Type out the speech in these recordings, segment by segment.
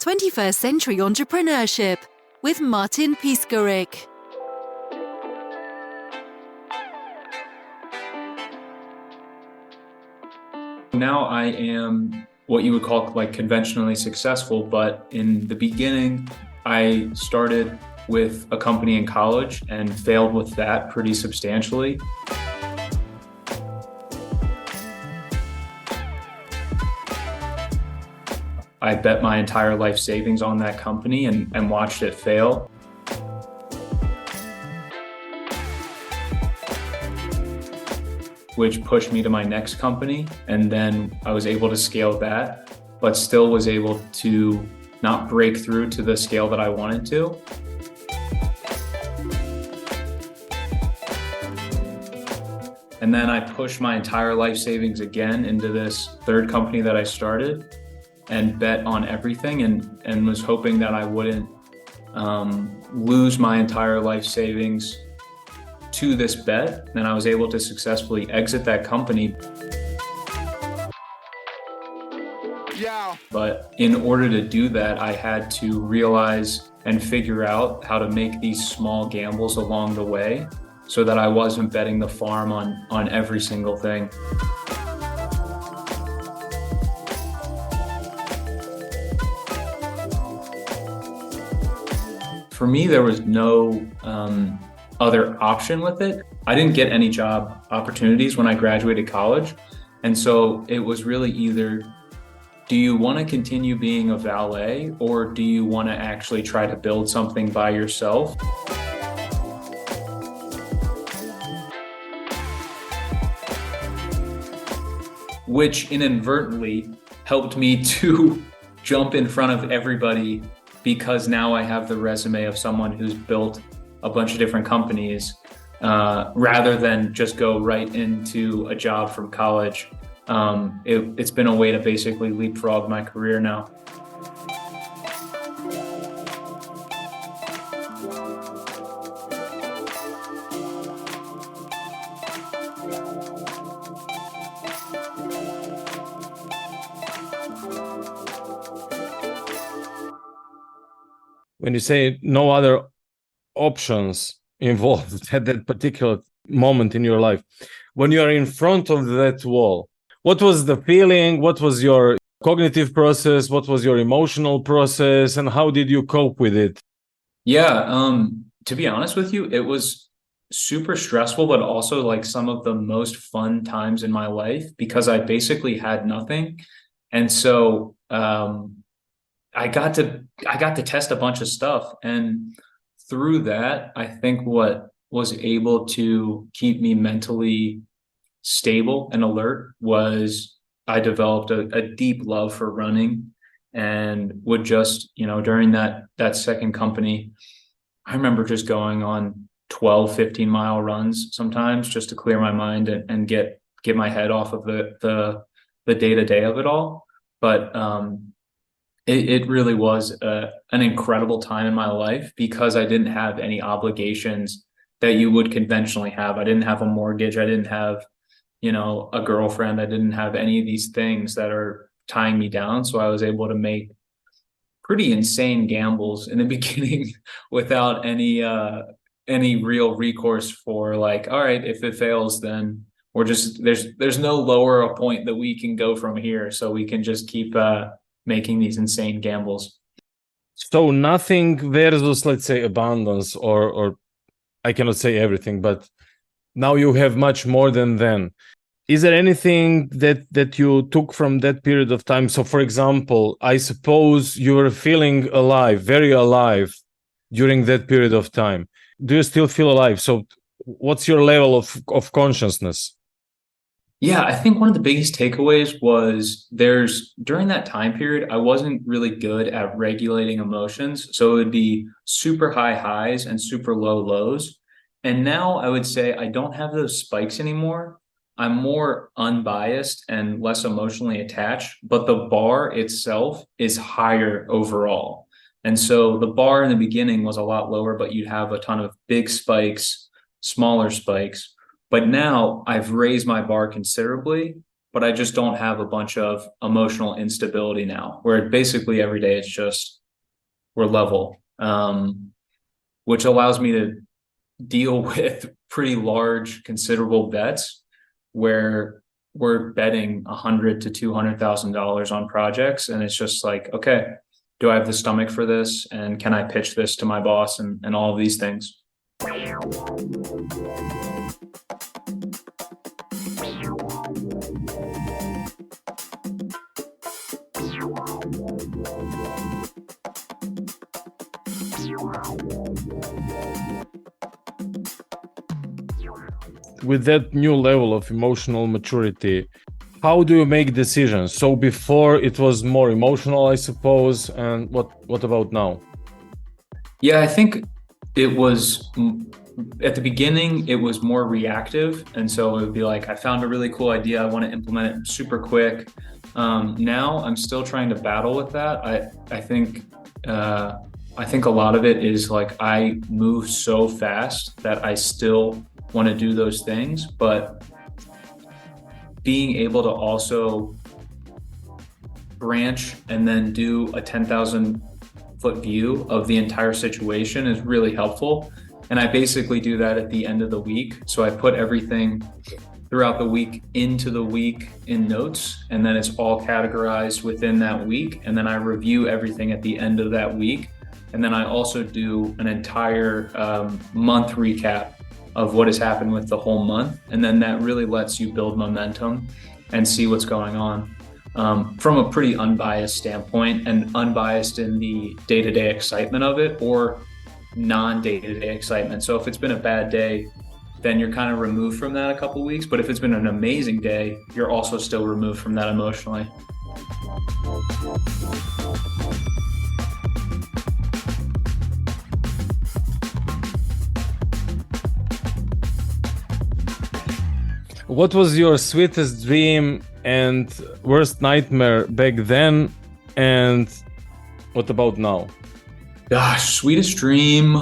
21st Century Entrepreneurship with Martin Piskarik. Now I am what you would call like conventionally successful, but in the beginning, I started with a company in college and failed with that pretty substantially. I bet my entire life savings on that company and watched it fail. Which pushed me to my next company. And then I was able to scale that, but still was able to not break through to the scale that I wanted to. And then I pushed my entire life savings again into this third company that I started and bet on everything and was hoping that I wouldn't lose my entire life savings to this bet. And I was able to successfully exit that company. Yeah. But in order to do that, I had to realize and figure out how to make these small gambles along the way so that I wasn't betting the farm on every single thing. For me, there was no other option with it. I didn't get any job opportunities when I graduated college. And so it was really either, do you want to continue being a valet or do you want to actually try to build something by yourself? Which inadvertently helped me to jump in front of everybody because now I have the resume of someone who's built a bunch of different companies rather than just go right into a job from college. It's been a way to basically leapfrog my career now. When you say no other options involved at that particular moment in your life, when you are in front of that wall, what was the feeling? What was your cognitive process? What was your emotional process? And how did you cope with it? Yeah, to be honest with you, it was super stressful, but also like some of the most fun times in my life because I basically had nothing. And so I got to test a bunch of stuff, and through that, I think what was able to keep me mentally stable and alert was I developed a deep love for running, and would just, during that second company, I remember just going on 12, 15-mile runs sometimes just to clear my mind and get my head off of the day-to-day of it all. But it really was an incredible time in my life because I didn't have any obligations that you would conventionally have. I didn't have a mortgage. I didn't have, a girlfriend. I didn't have any of these things that are tying me down. So I was able to make pretty insane gambles in the beginning without any real recourse for like, all right, if it fails, then we're just, there's no lower a point that we can go from here. So we can just keep making these insane gambles. So nothing versus, let's say, abundance, or I cannot say everything, but now you have much more than then. Is there anything that you took from that period of time? So, for example, I suppose you were feeling alive, very alive during that period of time. Do you still feel alive? So what's your level of consciousness? Yeah, I think one of the biggest takeaways was during that time period, I wasn't really good at regulating emotions. So it would be super high highs and super low lows. And now I would say I don't have those spikes anymore. I'm more unbiased and less emotionally attached, but the bar itself is higher overall. And so the bar in the beginning was a lot lower, but you'd have a ton of big spikes, smaller spikes. But now I've raised my bar considerably but I just don't have a bunch of emotional instability now, where basically every day it's just we're level, which allows me to deal with pretty large, considerable bets where we're betting $100,000 to $200,000 on projects, and it's just like, okay, do I have the stomach for this, and can I pitch this to my boss, and all of these things. With that new level of emotional maturity, how do you make decisions? So before it was more emotional, I suppose, and what about now? Yeah, I think it was at the beginning, it was more reactive. And so it would be like, I found a really cool idea, I want to implement it super quick. Now I'm still trying to battle with that. I think a lot of it is like I move so fast that I still want to do those things, but being able to also branch and then do a 10,000 foot view of the entire situation is really helpful. And I basically do that at the end of the week. So I put everything throughout the week into the week in notes, and then it's all categorized within that week. And then I review everything at the end of that week. And then I also do an entire month recap of what has happened with the whole month. And then that really lets you build momentum and see what's going on from a pretty unbiased standpoint, and unbiased in the day-to-day excitement of it or non-day-to-day excitement. So if it's been a bad day, then you're kind of removed from that a couple of weeks. But if it's been an amazing day, you're also still removed from that emotionally. What was your sweetest dream and worst nightmare back then, and what about now? Gosh, sweetest dream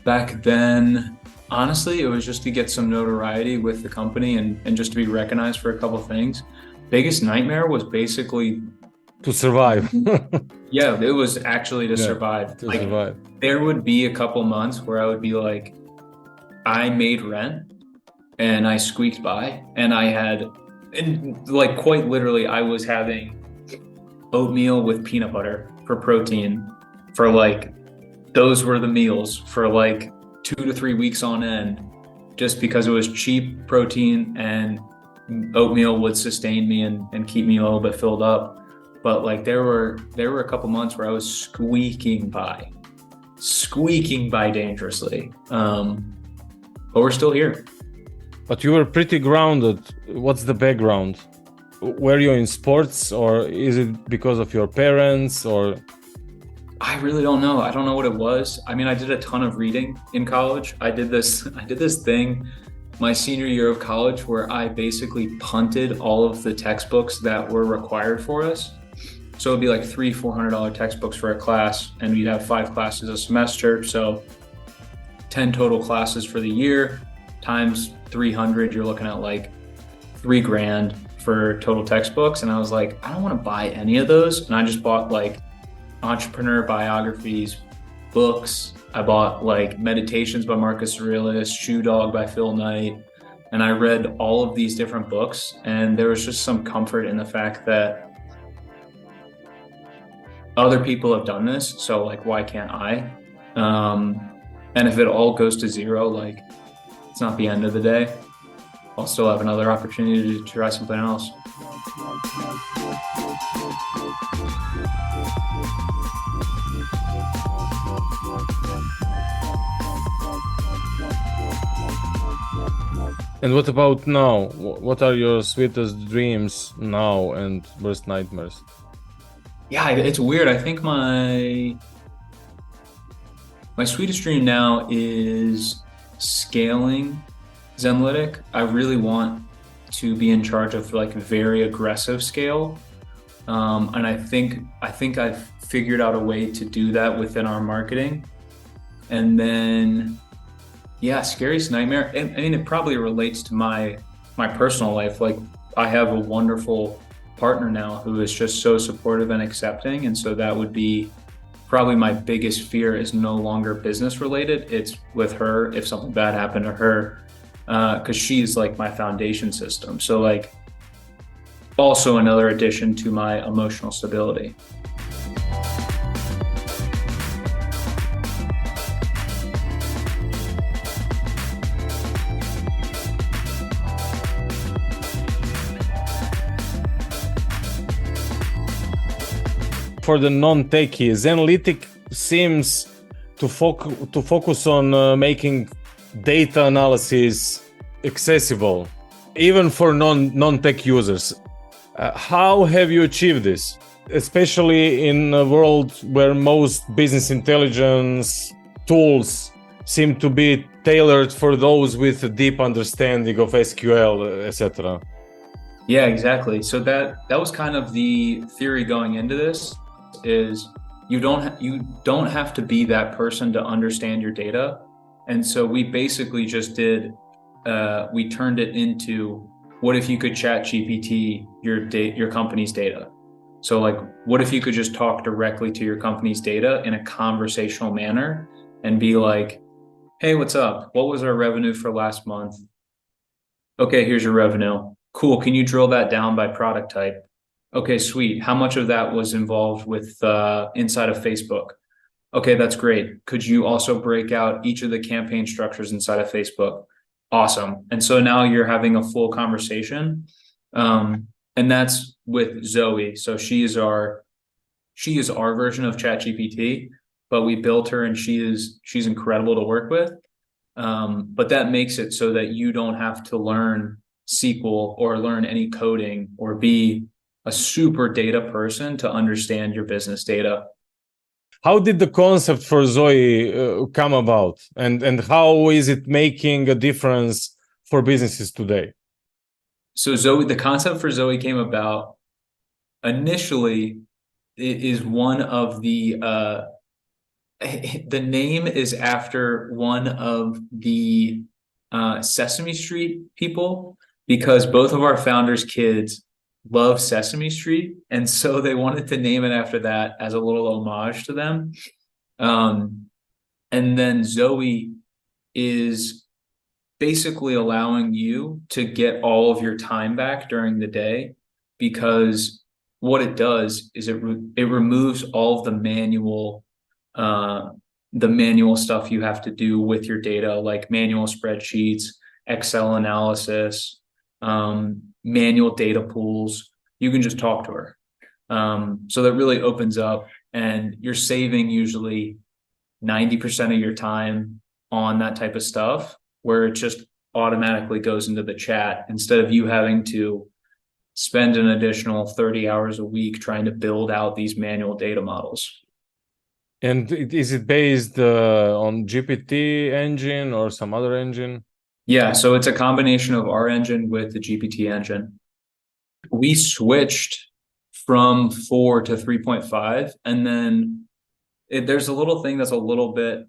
back then, honestly, it was just to get some notoriety with the company and just to be recognized for a couple of things. Biggest nightmare was basically to survive. Yeah, it was actually to survive. To survive. There would be a couple months where I would be like, I made rent and I squeaked by, and like quite literally, I was having oatmeal with peanut butter for protein for like, those were the meals for like 2 to 3 weeks on end, just because it was cheap protein and oatmeal would sustain me and keep me a little bit filled up. But like there were a couple months where I was squeaking by dangerously. But we're still here. But you were pretty grounded. What's the background? Were you in sports, or is it because of your parents, or? I really don't know. I don't know what it was. I mean, I did a ton of reading in college. I did this thing my senior year of college where I basically punted all of the textbooks that were required for us. So it'd be like $300-400 textbooks for a class, and we'd have 5 classes a semester. So 10 total classes for the year times 300, you're looking at like $3,000 for total textbooks. And I was like, I don't want to buy any of those. And I just bought like entrepreneur biographies, books. I bought like Meditations by Marcus Aurelius, Shoe Dog by Phil Knight. And I read all of these different books. And there was just some comfort in the fact that other people have done this. So like, why can't I? And if it all goes to zero, like it's not the end of the day. I'll still have another opportunity to try something else. And what about now? What are your sweetest dreams now and worst nightmares? Yeah, it's weird. I think my sweetest dream now is scaling Zenlytic. I really want to be in charge of like very aggressive scale. And I think I've figured out a way to do that within our marketing. And then, yeah, scariest nightmare. I mean, it probably relates to my personal life. Like I have a wonderful partner now who is just so supportive and accepting. And so that would be probably my biggest fear, is no longer business related. It's with her if something bad happened to her, because she's like my foundation system. So like also another addition to my emotional stability. For the non-techie, Zenlytic seems to focus on making data analysis accessible, even for non-tech users. How have you achieved this, especially in a world where most business intelligence tools seem to be tailored for those with a deep understanding of SQL, etc.? Yeah, exactly. So that was kind of the theory going into this, is you don't have to be that person to understand your data. And so we basically just we turned it into, what if you could Chat GPT your company's data? So like, what if you could just talk directly to your company's data in a conversational manner and be like, hey, what's up? What was our revenue for last month? Okay, here's your revenue. Cool. Can you drill that down by product type? Okay, sweet. How much of that was involved with inside of Facebook? Okay, that's great. Could you also break out each of the campaign structures inside of Facebook? Awesome. And so now you're having a full conversation. And that's with Zoe. So she is our version of Chat GPT, but we built her and she's incredible to work with. But that makes it so that you don't have to learn SQL or learn any coding or be a super data person to understand your business data. How did the concept for Zoe come about, and how is it making a difference for businesses today? So the concept for Zoe came about initially. It is one of the name is after one of the Sesame Street people, because both of our founders' kids love Sesame Street, and so they wanted to name it after that as a little homage to them. And then Zoe is basically allowing you to get all of your time back during the day, because what it does is it removes all of the manual stuff you have to do with your data, like manual spreadsheets, Excel analysis, manual data pools. You can just talk to her. So that really opens up, and you're saving usually 90% of your time on that type of stuff, where it just automatically goes into the chat instead of you having to spend an additional 30 hours a week trying to build out these manual data models. And is it based on GPT engine or some other engine? Yeah, so it's a combination of our engine with the GPT engine. We switched from 4 to 3.5, and then there's a little thing that's a little bit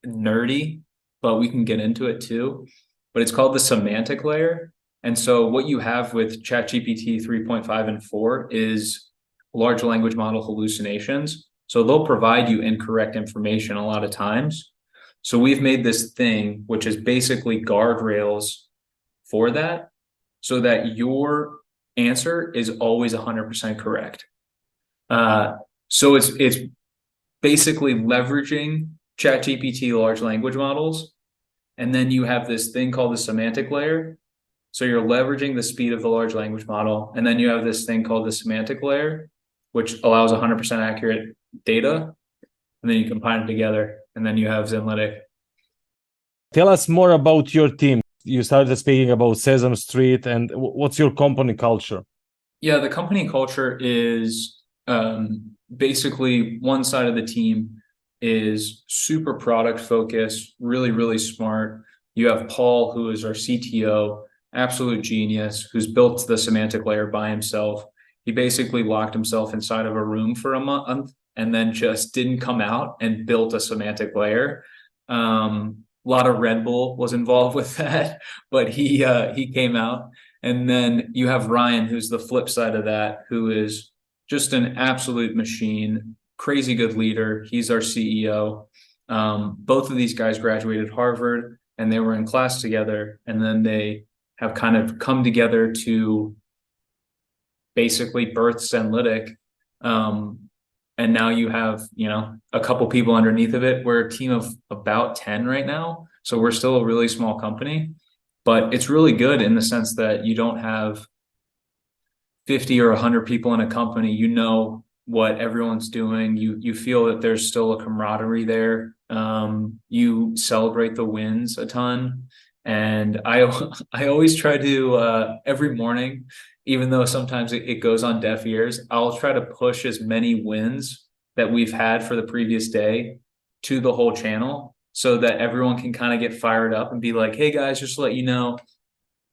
nerdy, but we can get into it too. But it's called the semantic layer. And so what you have with ChatGPT 3.5 and 4 is large language model hallucinations. So they'll provide you incorrect information a lot of times. So we've made this thing, which is basically guardrails for that, so that your answer is always 100% correct. So it's basically leveraging ChatGPT large language models. And then you have this thing called the semantic layer. So you're leveraging the speed of the large language model. And then you have this thing called the semantic layer, which allows 100% accurate data. And then you combine it together, and then you have Zenlytic. Tell us more about your team. You started speaking about Sesame Street, and what's your company culture? Yeah, the company culture is basically one side of the team is super product focused, really, really smart. You have Paul, who is our CTO, absolute genius, who's built the semantic layer by himself. He basically locked himself inside of a room for a month and then just didn't come out and built a semantic layer. A lot of Red Bull was involved with that, but he came out. And then you have Ryan, who's the flip side of that, who is just an absolute machine, crazy good leader. He's our CEO. Both of these guys graduated Harvard and they were in class together. And then they have kind of come together to basically birth Zenlytic. And now you have, a couple people underneath of it. We're a team of about 10 right now. So we're still a really small company, but it's really good in the sense that you don't have 50 or 100 people in a company. You know what everyone's doing. You feel that there's still a camaraderie there. You celebrate the wins a ton. And I always try to, every morning, even though sometimes it goes on deaf ears, I'll try to push as many wins that we've had for the previous day to the whole channel so that everyone can kind of get fired up and be like, hey guys, just to let you know,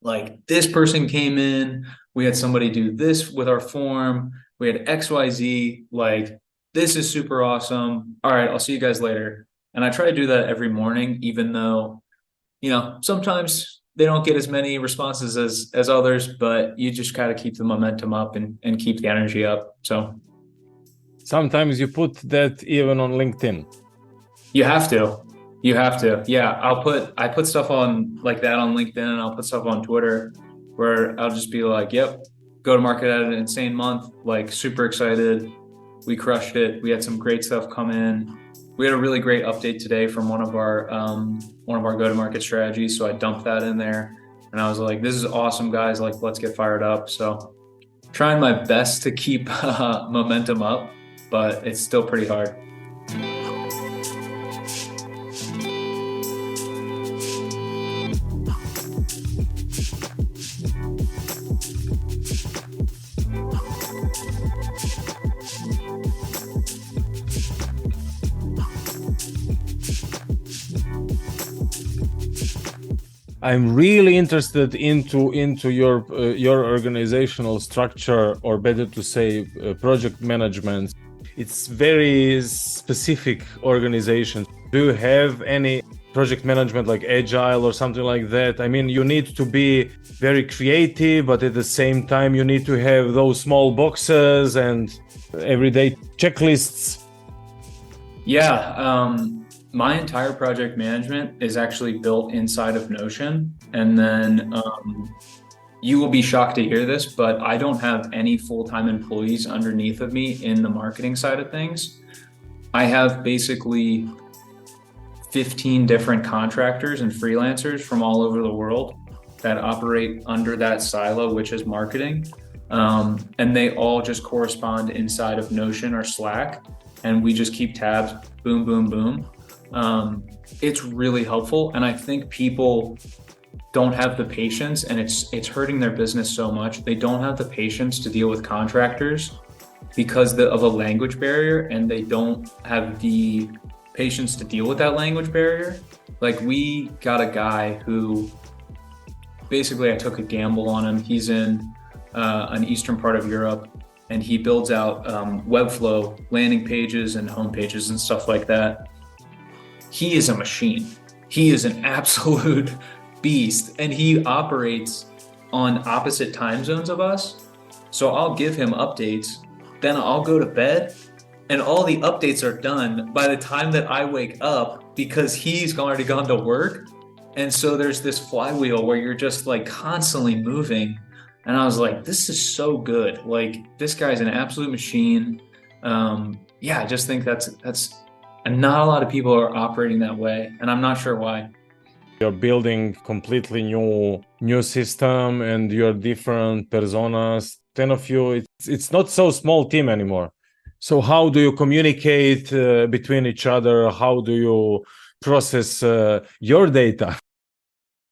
like this person came in, we had somebody do this with our form, we had XYZ, like this is super awesome. All right, I'll see you guys later. And I try to do that every morning, even though, sometimes they don't get as many responses as others, but you just gotta keep the momentum up and keep the energy up. So Sometimes you put that even on LinkedIn. you have to. Yeah, I put stuff on like that on LinkedIn, and I'll put stuff on Twitter where I'll just be like, yep, go to market at an insane month, like super excited. We crushed it. We had some great stuff come in. We had a really great update today from one of our go-to-market strategies. So I dumped that in there and I was like, this is awesome, guys. Like, let's get fired up. So trying my best to keep momentum up, but it's still pretty hard. I'm really interested into your organizational structure, or better to say, project management. It's very specific organization. Do you have any project management like agile or something like that? I mean, you need to be very creative, but at the same time, you need to have those small boxes and everyday checklists. Yeah. My entire project management is actually built inside of Notion. And then you will be shocked to hear this, but I don't have any full-time employees underneath of me in the marketing side of things. I have basically 15 different contractors and freelancers from all over the world that operate under that silo, which is marketing. And they all just correspond inside of Notion or Slack. And we just keep tabs, boom, boom, boom. It's really helpful. And I think people don't have the patience, and it's hurting their business so much. They don't have the patience to deal with contractors because of a language barrier, and they don't have the patience to deal with that language barrier. Like, we got a guy who basically I took a gamble on him. He's in an eastern part of Europe, and he builds out Webflow landing pages and home pages and stuff like that. He is a machine. He is an absolute beast, and he operates on opposite time zones of us. So I'll give him updates, then I'll go to bed, and all the updates are done by the time that I wake up because he's already gone to work. And so there's this flywheel where you're just like constantly moving. And I was like, this is so good. Like, this guy's an absolute machine. I just think that's and not a lot of people are operating that way, and I'm not sure why. You're building completely new system, and you're different personas. 10 of you. It's not so small team anymore. So how do you communicate between each other? How do you process your data?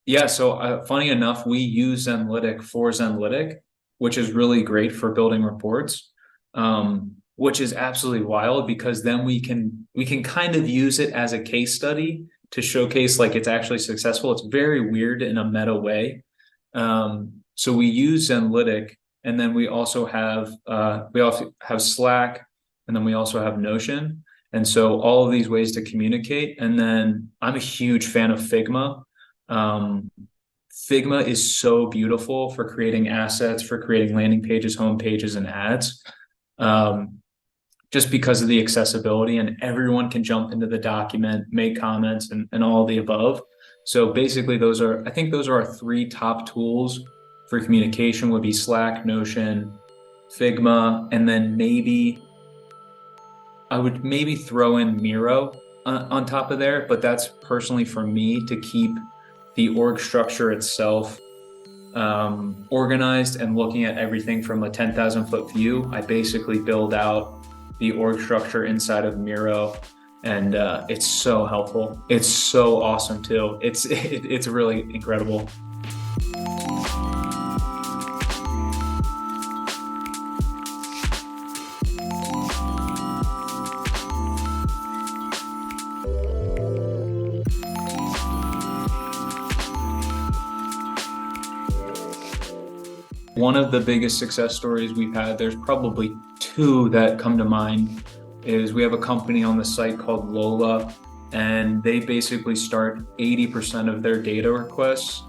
Yeah, so funny enough, we use Zenlytic for Zenlytic, which is really great for building reports. Which is absolutely wild, because then we can kind of use it as a case study to showcase like it's actually successful. It's very weird in a meta way. So we use Zenlytic, and then we also have Slack, and then we also have Notion. And so all of these ways to communicate. And then I'm a huge fan of Figma. Figma is so beautiful for creating assets, for creating landing pages, home pages, and ads. Just because of the accessibility, and everyone can jump into the document, make comments, and all the above. So basically I think those are our 3 top tools for communication would be Slack, Notion, Figma, and then I would maybe throw in Miro on top of there, but that's personally for me to keep the org structure itself organized and looking at everything from a 10,000 foot view. I basically build out the org structure inside of Miro, and it's so helpful. It's so awesome too. It's really incredible. One of the biggest success stories we've had, there's probably 2 that come to mind, is we have a company on the site called Lola, and they basically start 80% of their data requests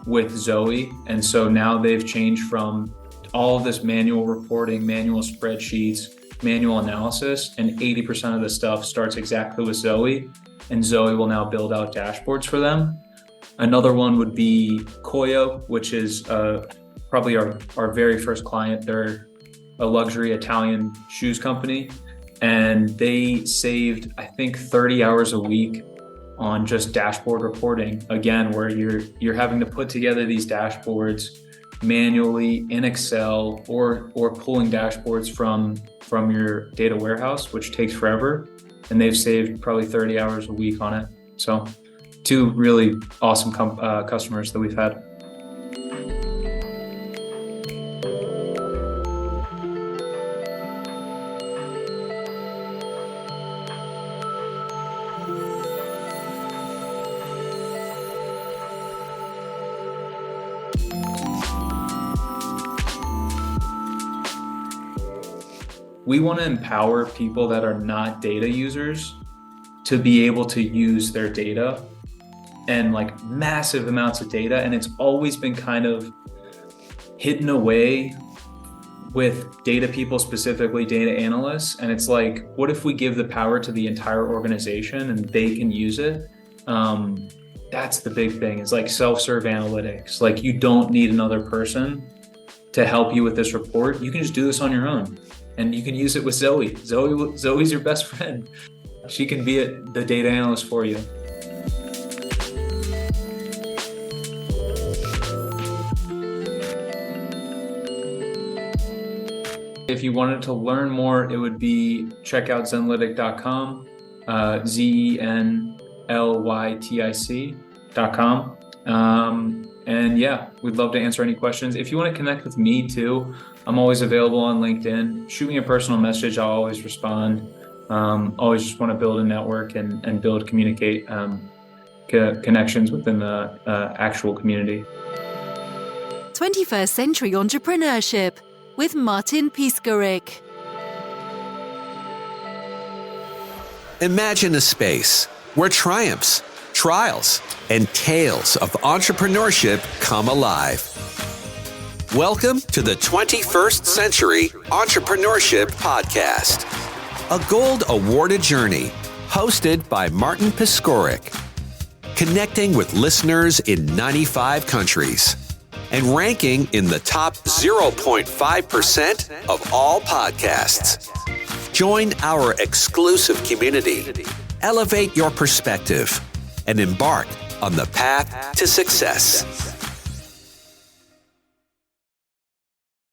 with Zoe. And so now they've changed from all of this manual reporting, manual spreadsheets, manual analysis, and 80% of the stuff starts exactly with Zoe, and Zoe will now build out dashboards for them. Another one would be Koyo, which is probably our very first client. They're a luxury Italian shoes company, and they saved, I think, 30 hours a week on just dashboard reporting. Again, where you're having to put together these dashboards manually in Excel or pulling dashboards from your data warehouse, which takes forever. And they've saved probably 30 hours a week on it. So 2 really awesome customers that we've had. We want to empower people that are not data users to be able to use their data, and like massive amounts of data. And it's always been kind of hidden away with data people, specifically data analysts. And it's like, what if we give the power to the entire organization and they can use it? That's the big thing. It's like self-serve analytics. Like, you don't need another person to help you with this report. You can just do this on your own. And you can use it with Zoe. Zoe's your best friend. She can be the data analyst for you. If you wanted to learn more, it would be check out zenlytic.com, zenlytic.com. And yeah, we'd love to answer any questions. If you want to connect with me too, I'm always available on LinkedIn. Shoot me a personal message. I'll always respond. Always just want to build a network and communicate connections within the actual community. 21st Century Entrepreneurship with Martin Piskarik. Imagine a space where triumphs, trials, and tales of entrepreneurship come alive. Welcome to the 21st Century Entrepreneurship Podcast, a gold awarded journey hosted by Martin Piskarik, connecting with listeners in 95 countries and ranking in the top 0.5% of all podcasts. Join our exclusive community, elevate your perspective, and embark on the path to success.